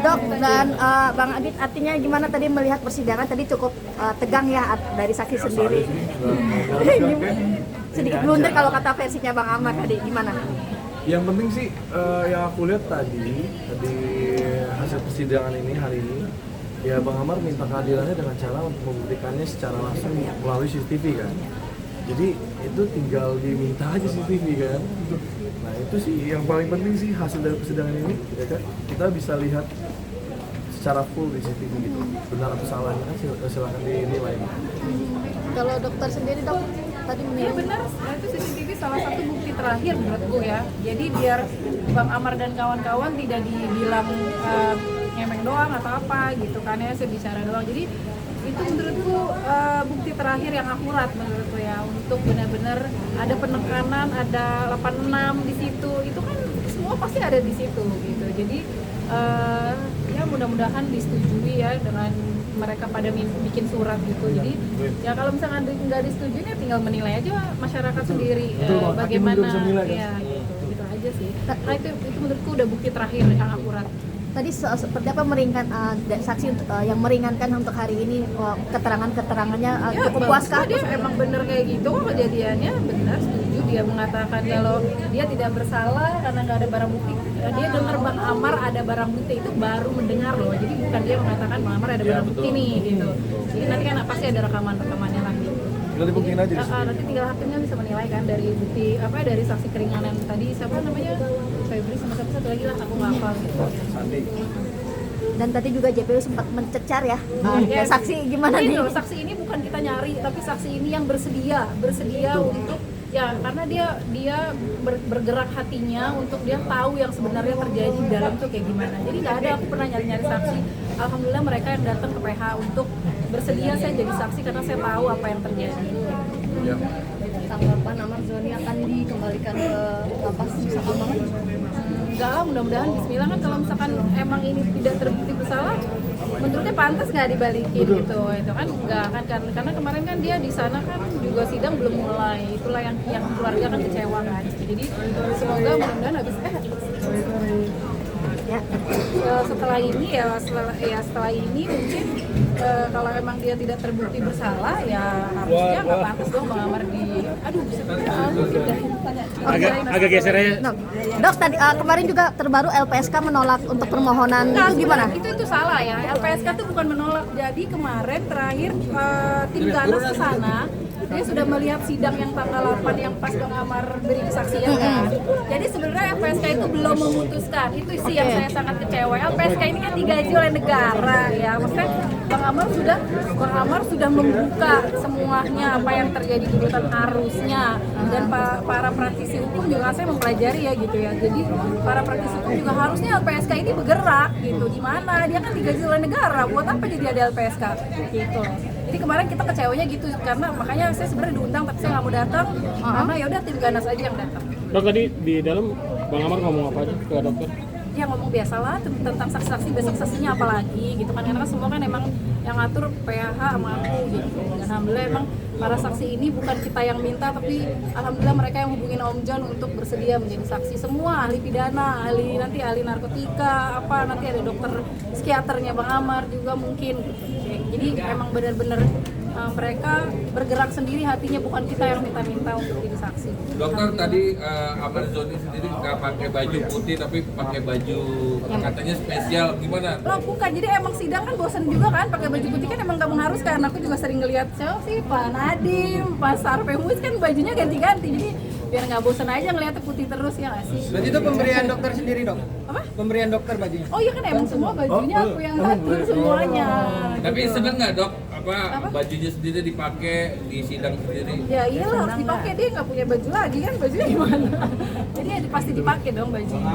Dok, dan Bang Adit, artinya gimana tadi melihat persidangan tadi cukup tegang ya dari saksi sendiri. Sedikit blunder kalau kata versinya Bang Amar tadi, gimana? Yang penting sih yang aku lihat tadi hasil persidangan ini hari ini, ya Bang Amar minta keadilannya dengan cara untuk membuktikannya secara langsung melalui CCTV kan. Jadi itu tinggal diminta aja CCTV kan. Nah itu sih yang paling penting sih hasil dari persidangan ini, ya kan? Kita bisa lihat secara full di CCTV gitu. Benar atau salahnya kan silakan dinilai. Kalau dokter sendiri dok, tadi Iya benar, itu CCTV salah satu bukti terakhir menurutku ya. Jadi biar Bang Amar dan kawan-kawan tidak dibilang ngemeng doang atau apa gitu kan ya, sebicara doang. Jadi itu menurutku bukti terakhir yang akurat menurutku ya, untuk benar-benar ada penekanan, ada 86 di situ. Itu kan semua pasti ada di situ gitu. Jadi ya mudah-mudahan disetujui ya dengan mereka pada bikin surat gitu. Jadi ya kalau misalkan nggak disetujui ya tinggal menilai aja masyarakat sendiri bagaimana ya gitu aja sih. Nah itu menurutku udah bukti terakhir yang akurat. tadi seperti apa saksi yang meringankan untuk hari ini, keterangannya Ya, cukup puaskah? dia emang bener kayak gitu kejadiannya, benar, setuju. Dia mengatakan kalau dia tidak bersalah karena nggak ada barang bukti. Dia dengar Bang Amar ada barang bukti, itu baru mendengar loh. Jadi bukan dia mengatakan Bang Amar ada barang bukti nih gitu. Jadi nanti kan pasti ada rekaman-rekamannya lagi. Tinggal dibuktiin aja. Nanti tinggal hakimnya bisa menilai kan dari bukti dari saksi keringanan tadi, siapa namanya, Febri sama satu lagi lah, aku nggak hafal gitu. Sandi. Dan tadi juga JPU sempat mencecar ya, saksi gimana nih? Loh, saksi ini bukan kita nyari, tapi saksi ini yang bersedia untuk ya, karena dia bergerak hatinya untuk dia tahu yang sebenarnya terjadi di dalam tuh kayak gimana. Jadi nggak ada aku pernah nyari saksi. Alhamdulillah mereka yang datang ke PH untuk bersedia saya jadi saksi karena saya tahu apa yang terjadi. Ya. Tanggapan Amar Zoni akan dikembalikan ke lapas bersama banget? Enggak lah, mudah-mudahan bismillah kan, kalau misalkan emang ini tidak terbukti bersalah, menurutnya pantas nggak dibalikin gitu. Itu kan enggak kan, karena kemarin kan dia di sana kan juga sidang belum mulai. Itulah yang keluarga kan kecewa kan. Jadi semoga mudah-mudahan habis Ya. setelah ini setelah ini mungkin kalau emang dia tidak terbukti bersalah ya harusnya nggak pantas dong Bang Amar agak geser aja. Dok, tadi kemarin juga terbaru LPSK menolak untuk permohonan itu gimana? Itu salah ya. LPSK itu bukan menolak. Jadi kemarin terakhir tim Ganas ke sana, dia sudah melihat sidang yang tanggal 8 yang pas Bang Amar beri kesaksian kan. Jadi sebenarnya LPSK itu belum memutuskan. Itu sih yang saya sangat kecewa. LPSK ini kan digaji oleh negara ya. Maksudnya Bang Amar sudah membuka semuanya apa yang terjadi di Rutan harusnya, dan para praktisi hukum juga saya mempelajari ya gitu ya. Jadi para praktisi hukum juga harusnya LPSK ini bergerak gitu. Di mana dia kan digaji oleh negara, buat apa jadi ada LPSK gitu. Jadi kemarin kita kecewanya gitu, karena makanya saya sebenarnya diundang tapi saya nggak mau datang karena ya udah tim Ganas aja yang datang. Dok, tadi di dalam Bang Amar ngomong apa aja ke dokter? Dia ngomong biasalah tentang saksi-saksi, besok saksinya apa lagi gitu kan, karena semua kan emang yang ngatur PH sama aku gitu. Dan alhamdulillah emang para saksi ini bukan kita yang minta, tapi alhamdulillah mereka yang hubungin Om John untuk bersedia menjadi saksi. Semua ahli pidana, ahli narkotika, nanti ada dokter psikiaternya Bang Amar juga mungkin. Jadi emang benar-benar mereka bergerak sendiri hatinya, bukan kita yang minta-minta untuk jadi saksi. Dokter tadi Amar Zoni sendiri nggak pakai baju putih tapi pakai baju katanya spesial, gimana? Loh bukan, jadi emang sidang kan bosan juga kan pakai baju putih, kan emang nggak mengharuskan. Aku juga sering ngeliat siapa sih, Pak Nadiem, Pak Sarpemus kan bajunya ganti-ganti, jadi biar nggak bosan aja ngeliatnya putih terus ya nggak sih? Berarti itu pemberian dokter sendiri dok? Apa? Pemberian dokter bajunya? Oh iya kan emang semua bajunya aku yang ngatur semuanya. Tapi gitu. seneng nggak dok? Bajunya sendiri dipakai di sidang sendiri? Ya iyalah harus dipakai, dia nggak punya baju lagi kan, bajunya gimana? Jadi ya pasti dipakai dong bajunya.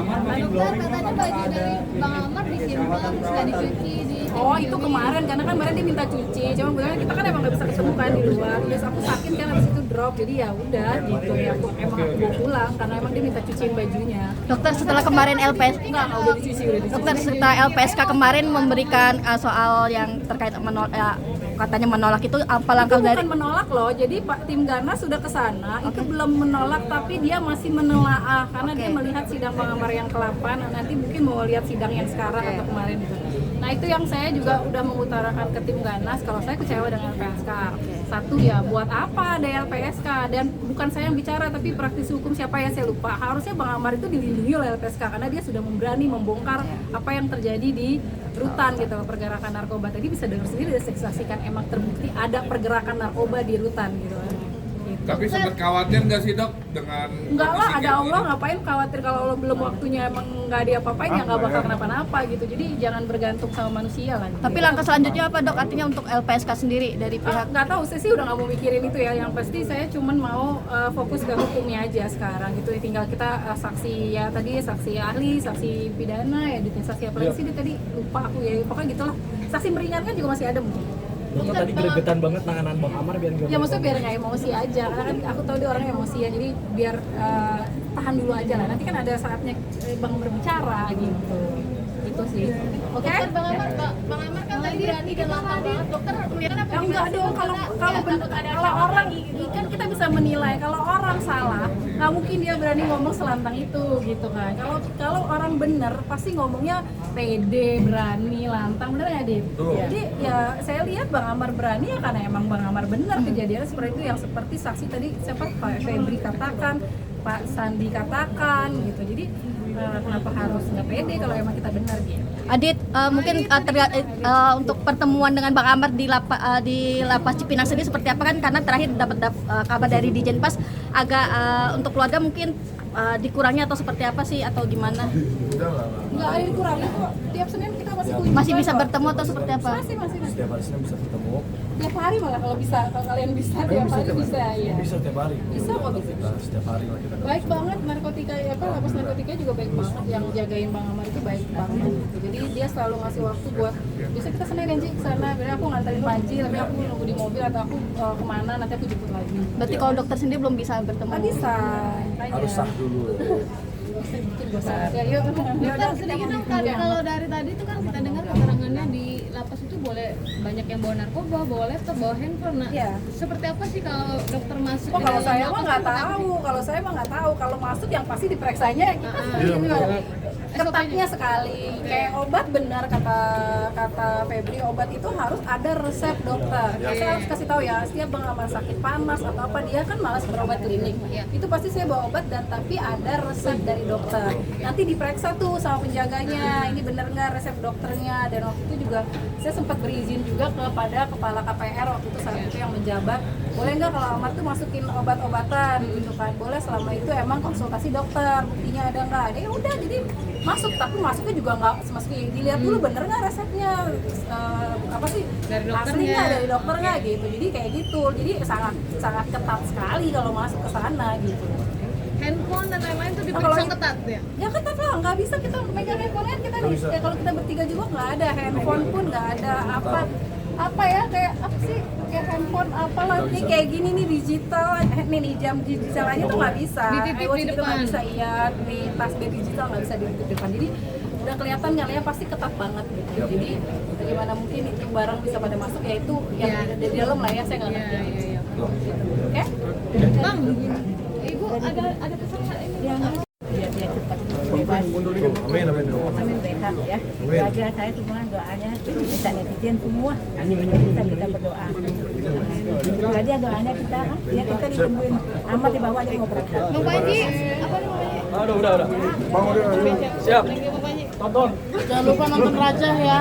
Dokter katanya baju dari Bang Amar disimpan terus nggak dicuci di Oh itu kemarin, karena kan kemarin dia minta cuci, cuma kebetulan kita kan emang nggak bisa ketemu kan di luar, terus aku sakit kan habis itu drop, jadi ya udah gitu ya, aku bawa pulang karena emang dia minta cuciin bajunya. Dokter, setelah kemarin LPS, Enggak, udah dicuci, udah dicuci. dokter setelah LPSK kemarin memberikan soal yang terkait katanya menolak itu apa langkah Itu dari bukan menolak loh, jadi Pak tim Garnas sudah ke sana, itu belum menolak tapi dia masih menelaah karena dia melihat sidang Bang Amar yang ke-8, nanti mungkin mau lihat sidang yang sekarang atau kemarin gitu. Nah itu yang saya juga udah mengutarakan ke tim Garnas kalau saya kecewa dengan LPSK. Satu ya, buat apa ada LPSK, dan bukan saya yang bicara tapi praktisi hukum siapa ya saya lupa. Harusnya Bang Amar itu dilindungi oleh LPSK karena dia sudah berani membongkar apa yang terjadi di rutan gitu, pergerakan narkoba. Tadi bisa dengar sendiri dan saksikan emang terbukti ada pergerakan narkoba di rutan gitu. Tapi sempat khawatir nggak sih dok dengan Enggak lah, kondisi ada kayak Allah gini? ngapain khawatir kalau Allah belum waktunya emang nggak diapa-apain ya nggak bakal kenapa-napa gitu. Jadi jangan bergantung sama manusia lah. Tapi langkah selanjutnya apa dok? Artinya untuk LPSK sendiri dari pihak Nggak tahu, saya sih udah nggak mau mikirin itu ya. Yang pasti saya cuman mau fokus ke hukumnya aja sekarang gitu. Tinggal kita saksi ya tadi, saksi ahli, saksi pidana ya, saksi apa lagi sih dia tadi lupa aku ya. Pokoknya gitulah. Saksi meringankan juga masih ada mungkin. Dokter tadi gregetan banget nanganan Bang Amar biar Ya maksudnya biar nggak emosi aja, karena kan aku tahu dia orang emosi ya, jadi biar tahan dulu aja lah. Nanti kan ada saatnya Bang berbicara gitu. Itu sih. Oke? Bang Amar kan tadi berani dan lantang banget. Dokter melihat apa? Ya enggak dong, kalau orang kan kita bisa menilai kalau orang salah, nggak mungkin dia berani ngomong selantang itu gitu kan. Kalau orang bener pasti ngomongnya pede, berani, lantang, bener ya Dit? Jadi ya saya lihat Bang Amar berani ya karena emang Bang Amar bener kejadiannya seperti itu, yang seperti saksi tadi siapa Pak Febri katakan, Pak Sandi katakan gitu. Jadi kenapa harus nggak pede kalau emang kita benar gitu. Adit, mungkin untuk pertemuan dengan Bang Amar di lapas Cipinang sendiri seperti apa kan? Karena terakhir dapat kabar dari Dijenpas agak untuk keluarga mungkin dikurangi atau seperti apa sih atau gimana? Nggak ada dikurangi kok. Tiap Senin kita masih kunjungan Masih bisa kok. bertemu atau seperti apa? Masih. Setiap hari Senin bisa ketemu. Tiap hari malah kalau bisa, kalau kalian bisa tiap hari bisa ya. Bisa tiap hari. Bisa kok bisa. Kita setiap hari lah kita. Baik banget narkotika lapas narkotika juga baik banget, yang jagain Bang Amar itu baik banget gitu. Jadi dia selalu ngasih waktu buat bisa kita Senin janji ke sana, biasanya aku nganterin Panji tapi aku nunggu di mobil atau aku kemana nanti aku jemput lagi. Berarti kalau dokter sendiri belum bisa bertemu? Nggak bisa. Harus sah dulu. Bikin gosip. Ya yuk. Dokter sedikit dong, kalau dari tadi itu kan kita dengar keterangannya di lapas itu boleh banyak yang bawa narkoba, bawa laptop, bawa handphone. Nah, Iya. seperti apa sih kalau dokter masuk? Oh ke kalau dalam saya lapas mah nggak itu apa tahu, sih? kalau saya mah nggak tahu. Kalau masuk yang pasti diperiksanya kita ketatnya sekali. Kayak obat benar kata Febri, obat itu harus ada resep dokter. Saya harus kasih tahu ya, setiap Bang Amar sakit panas atau apa dia kan malas berobat klinik. Itu pasti saya bawa obat dan tapi ada resep dari dokter. Nanti diperiksa tuh sama penjaganya, ini bener nggak resep dokternya. Dan waktu itu juga saya sempat berizin juga kepada kepala KPR waktu itu saat itu yang menjabat, boleh nggak kalau Amar tuh masukin obat-obatan gitu kan? Boleh selama itu emang konsultasi dokter, buktinya ada nggak ada, ya udah jadi masuk. Tapi masuknya juga nggak semasuki dilihat dulu bener nggak resepnya apa sih Dari dokternya. aslinya dari dokternya gitu. Jadi kayak gitu, jadi sangat sangat ketat sekali kalau masuk ke sana gitu. Handphone dan lain-lain itu kalau diperiksa itu- ketat ya? Ya ketat lah, nggak bisa kita megang handphone kan kita nih. Ya, kalau kita bertiga juga nggak ada handphone pun nggak ada apa ya kayak apa sih kayak handphone apalah nih kayak gini nih digital nih jam digital aja tuh nggak bisa. Dititip iWatch di itu nggak depan. bisa, iya di tas bag digital nggak bisa dititip di depan. Jadi udah kelihatan kali ya pasti ketat banget gitu. Jadi bagaimana mungkin itu barang bisa pada masuk ya itu yang Iya. di dalam lah ya, saya nggak ngerti. Iya. Oke? Bang, Ibu ada pesan nggak ini? biar dia cepat bebas. Amin, amin. Amin sehat ya. Amin. Itu aja saya cuma doanya kita netizen semua kita berdoa. Itu aja doanya kita kan. Ya kita ditungguin. Amat di bawah aja mau berangkat. Bang Panji, apa namanya? Udah. Siap. Bang Panji. Tonton. Jangan lupa nonton Raja ya.